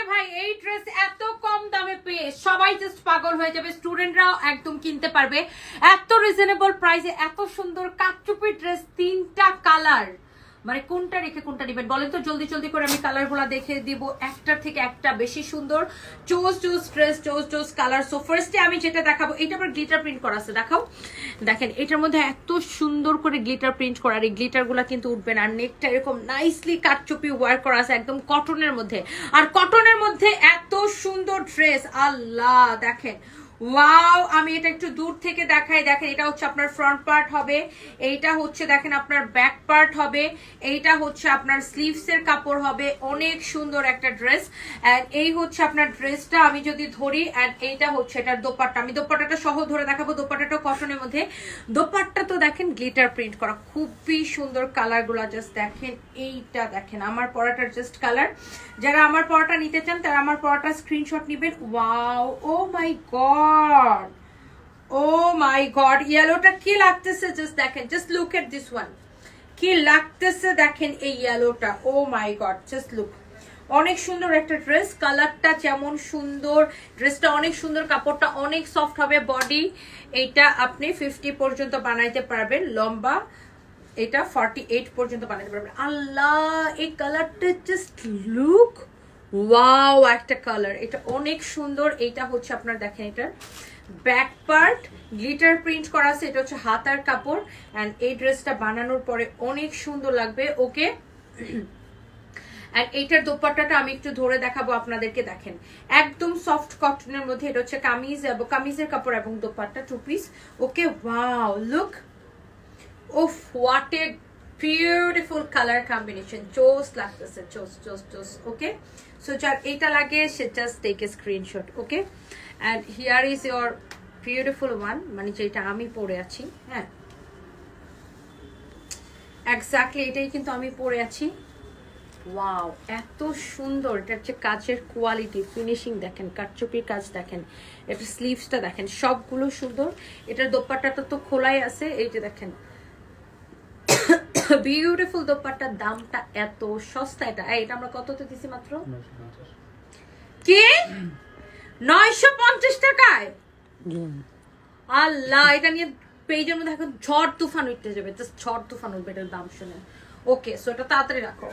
ভাই এই ড্রেস এত কম দামে পেয়ে সবাই জাস্ট পাগল হয়ে যাবে, স্টুডেন্টরাও একদম কিনতে পারবে এত রিজনেবল প্রাইসে। এত সুন্দর কাটচুপি ড্রেস, 3টা কালার, মানে কোনটা রেখে কোনটা নেবেন বলেন তো? জলদি জলদি করে আমি কালারগুলো দেখে দিব, একটার থেকে একটা বেশি সুন্দর choose dress, choose colour. So ফার্স্টে আমি যেটা দেখাবো, এটা আবার গ্লিটার প্রিন্ট করা আছে, দেখাও। দেখেন এটার মধ্যে এত সুন্দর করে গ্লিটার প্রিন্ট করা, আর এই গ্লিটারগুলো কিন্তু উঠবে না। আর নেকটা এরকম নাইসলি কাটচুপি ওয়ার করা আছে একদম কটনের মধ্যে, আর কটনের মধ্যে এত সুন্দর ড্রেস, আল্লাহ দেখেন ওয়াও। আমি এটা একটু দূর থেকে দেখাই, দেখেন এটা হচ্ছে আপনার ফ্রন্ট পার্ট হবে, এইটা হচ্ছে দেখেন আপনার ব্যাক পার্ট হবে, এইটা হচ্ছে আপনার স্লিভস এর কাপড় হবে, অনেক সুন্দর একটা ড্রেস। এন্ড এই হচ্ছে আপনার ড্রেসটা আমি যদি ধরি, এন্ড এইটা হচ্ছে এটার দোপাট্টা, আমি দোপাট্টাটা সহ ধরে দেখাবো। দোপাট্টাটা কটনের মধ্যে, দোপাট্টা তো দেখেন গ্লিটার প্রিন্ট করা, খুবই সুন্দর কালারগুলো জাস্ট দেখেন। এইটা দেখেন আমার পরাটার জাস্ট কালার, যারা আমার পরাটা নিতে চান তারা আমার পরাটা স্ক্রিনশট নেবেন। ওয়াও, ও মাই গড, ও মাই গড, ইয়েলোটা কি লাগতেছে জাস্ট দেখেন, just look at this one, কি লাগতেছে দেখেন এই ইয়েলোটা, ও মাই গড জাস্ট লুক। অনেক সুন্দর একটা ড্রেস, কালারটা যেমন সুন্দর, ড্রেসটা অনেক সুন্দর, কাপড়টা অনেক সফট হবে। বডি এইটা আপনি 50 পর্যন্ত বানাইতে পারবেন, লম্বা এটা 48 পর্যন্ত বানাইতে পারবেন। আল্লাহ এই কালারটা জাস্ট লুক, ওয়াও একটা কালার, এটা অনেক সুন্দর। এইটা হচ্ছে আপনার দেখেন এটার ব্যাক পার্ট গ্লিটার প্রিন্ট করা আছে, এটা হচ্ছে হাতার কাপড়। এন্ড এই ড্রেসটা বানানোর পরে অনেক সুন্দর লাগবে। ওকে, এন্ড এইটার দোপাট্টাটা আমি একটু ধরে দেখাবো আপনাদেরকে, দেখেন একদম সফট কটনের মধ্যে, এটা হচ্ছে কামিজ এবং কামিজের কাপড় এবং dupatta 2 piece. Okay, wow look, উফ what a beautiful colour combination, চোস লাগতেছে, চোস। ওকে, সো যার এইটা লাগে সে just take a screenshot. Okay, and here is your beautiful one, মানে যেটা আমি পরে আছি। হ্যাঁ এক্স্যাক্টলি এটাই কিন্তু আমি পরে আছি। ওয়াও এত সুন্দর, এটা হচ্ছে কাজের কোয়ালিটি, ফিনিশিং দেখেন, কাটচুপির কাজ দেখেন, এটা স্লিভসটা দেখেন, সবগুলো সুন্দর। এটার দোপাট্টাটা তো খোলাই আছে, এই যে দেখেন বিউটিফুল দোপাট্টার দামটা এত সস্তা। এটা আমরা কততে দিছি মাত্র? কি 950 টাকায়? আল্লাহ, এটা নিয়ে পেজের মধ্যে এখন ঝড় তুফান উঠতে যাবে, জাস্ট ঝড় তুফান উঠবে এটার দাম শুনে। ওকে, সো এটা তাড়াতাড়ি রাখো।